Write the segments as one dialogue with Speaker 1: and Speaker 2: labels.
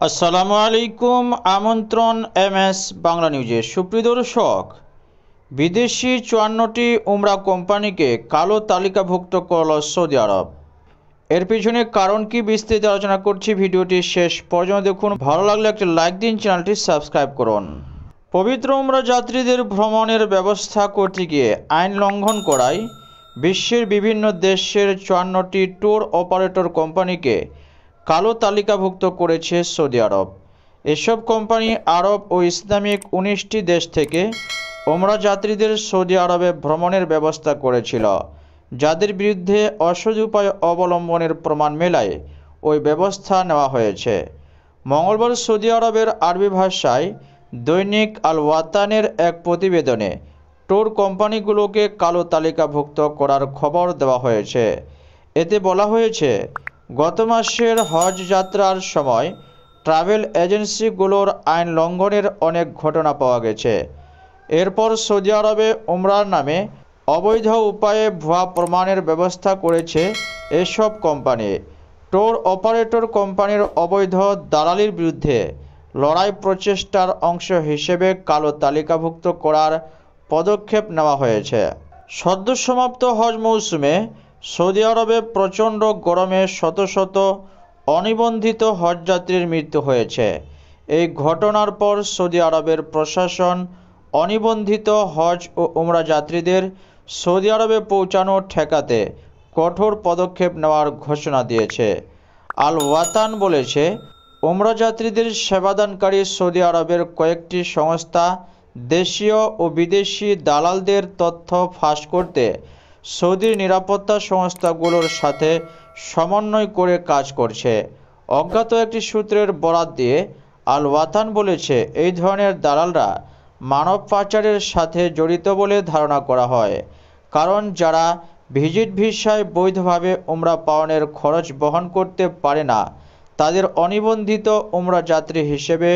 Speaker 1: আসসালামু আলাইকুম। আমন্ত্রণ এমএস বাংলা নিউজে। সুপ্রিয় দর্শক, বিদেশি ৫৪টি উমরা কোম্পানিকে কালো তালিকাভুক্ত করল সৌদি আরব। এর পিছনে কারণ কি বিস্তারিত আলোচনা করছি, ভিডিওটি শেষ পর্যন্ত দেখুন। ভালো লাগলে একটি লাইক দিন, চ্যানেলটি সাবস্ক্রাইব করুন। পবিত্র উমরা যাত্রীদের ভ্রমণের ব্যবস্থা করতে গিয়ে আইন লঙ্ঘন করায় বিশ্বের বিভিন্ন দেশের ৫৪টি ট্যুর অপারেটর কোম্পানিকে কালো তালিকাভুক্ত করেছে সৌদি আরব। এসব কোম্পানি আরব ও ইসলামিক ১৯টি দেশ থেকে ওমরা যাত্রীদের সৌদি আরবে ভ্রমণের ব্যবস্থা করেছিল, যাদের বিরুদ্ধে অসৎ উপায় অবলম্বনের প্রমাণ মেলায় ওই ব্যবস্থা নেওয়া হয়েছে। মঙ্গলবার সৌদি আরবের আরবি ভাষায় দৈনিক আল ওয়াতানের এক প্রতিবেদনে ট্যুর কোম্পানিগুলোকে কালো তালিকাভুক্ত করার খবর দেওয়া হয়েছে। এতে বলা হয়েছে, গত মাসের হজ যাত্রার সময় ট্রাভেল এজেন্সিগুলোর আইন লঙ্ঘনের অনেক ঘটনা পাওয়া গেছে। এরপর সৌদি আরবে উমরার নামে অবৈধ উপায়ে ভুয়া প্রমাণের ব্যবস্থা করেছে এসব কোম্পানি। ট্যুর অপারেটর কোম্পানির অবৈধ দালালির বিরুদ্ধে লড়াই প্রচেষ্টার অংশ হিসেবে কালো তালিকাভুক্ত করার পদক্ষেপ নেওয়া হয়েছে। সদ্য সমাপ্ত হজ মৌসুমে সৌদি আরবে প্রচণ্ড গরমে শত শত অনিবন্ধিত হজযাত্রীর মৃত্যু হয়েছে। এই ঘটনার পর সৌদি আরবের প্রশাসন অনিবন্ধিত হজ ও উমরা যাত্রীদের সৌদি আরবে পৌঁছানো ঠেকাতে কঠোর পদক্ষেপ নেওয়ার ঘোষণা দিয়েছে। আল ওয়াতান বলেছে, উমরা যাত্রীদের সেবাদানকারী সৌদি আরবের কয়েকটি সংস্থা দেশীয় ও বিদেশি দালালদের তথ্য ফাঁস করতে সৌদির নিরাপত্তা সংস্থাগুলোর সাথে সমন্বয় করে কাজ করছে। অজ্ঞাত একটি সূত্রের বরাত দিয়ে আল ওয়াতান বলেছে, এই ধরনের দালালরা মানব পাচারের সাথে জড়িত বলে ধারণা করা হয়, কারণ যারা ভিজিট ভিসায় বৈধভাবে উমরা পালনের খরচ বহন করতে পারে না, তাদের অনিবন্ধিত উমরা যাত্রী হিসেবে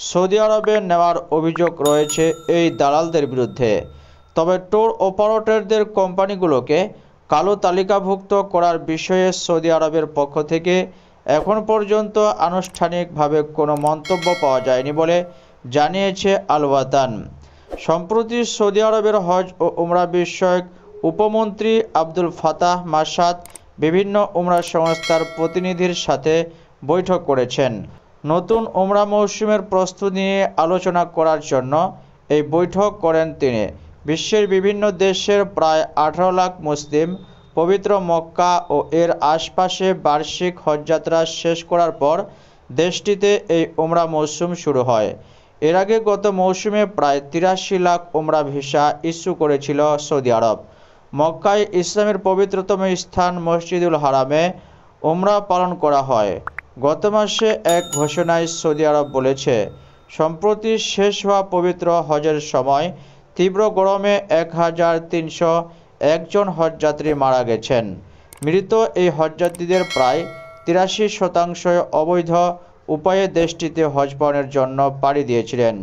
Speaker 1: সৌদি আরবে নেওয়ার অভিযোগ রয়েছে এই দালালদের বিরুদ্ধে। তবে ট্যুর অপারেটরদের কোম্পানিগুলোকে কালো তালিকাভুক্ত করার বিষয়ে সৌদি আরবের পক্ষ থেকে এখন পর্যন্ত আনুষ্ঠানিকভাবে কোনো মন্তব্য পাওয়া যায়নি বলে জানিয়েছে আল ওয়াতান। সম্প্রতি সৌদি আরবের হজ ও উমরা বিষয়ক উপমন্ত্রী আব্দুল ফাতাহ মাসাদ বিভিন্ন উমরা সংস্থার প্রতিনিধির সাথে বৈঠক করেছেন। নতুন উমরা মৌসুমের প্রস্তুতি নিয়ে আলোচনা করার জন্য এই বৈঠক করেন তিনি। বিশ্বের বিভিন্ন দেশের প্রায় ১৮ লাখ মুসলিম পবিত্র মক্কা ও এর আশপাশে বার্ষিক হজযাত্রা শেষ করার পর দেশটিতে এই উমরা মৌসুম শুরু হয়। এর আগে গত মৌসুমে প্রায় ৮৩ লাখ উমরা ভিসা ইস্যু করেছিল সৌদি আরব। মক্কায় ইসলামের পবিত্রতম স্থান মসজিদুল হারামে উমরা পালন করা হয়। গত মাসে এক ঘোষণায় সৌদি আরব বলেছে, সম্প্রতি শেষ হওয়া পবিত্র হজের সময় তীব্র গরমে ১,৩০১ জন হজযাত্রী মারা গেছেন। মৃত এই হজযাত্রীদের প্রায় ৮৩% অবৈধ উপায়ে দেশটিতে হজ পালনের জন্য পাড়ি দিয়েছিলেন,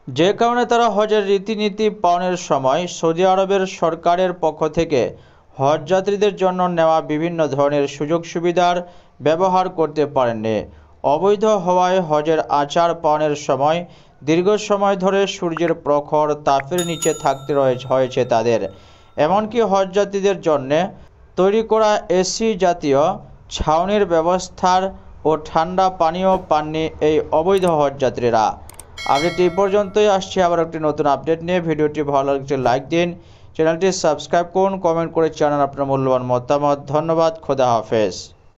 Speaker 1: যে কারণে তারা হজের রীতিনীতি পালনের সময় সৌদি আরবের সরকারের পক্ষ থেকে হজযাত্রীদের জন্য নেওয়া বিভিন্ন ধরনের সুযোগ সুবিধার ব্যবহার করতে পারেননি। অবৈধ হওয়ায় হজের আচার পালনের সময় দীর্ঘ সময় ধরে সূর্যের প্রখর তাপের নিচে থাকতে হয়েছে তাদের। এমনকি হজযাত্রীদের জন্য তৈরি করা এসি জাতীয় ছাউনির ব্যবস্থার ও ঠান্ডা পানীয় পাননি এই অবৈধ হজযাত্রীরা। আপডেট এই পর্যন্তই। আসছে আবার একটি নতুন আপডেট নিয়ে। ভিডিওটি ভালো লাগলে লাইক দিন, চ্যানেলটি সাবস্ক্রাইব করুন, কমেন্ট করে জানান আপনার মূল্যবান মতামত। ধন্যবাদ। খোদা হাফেজ।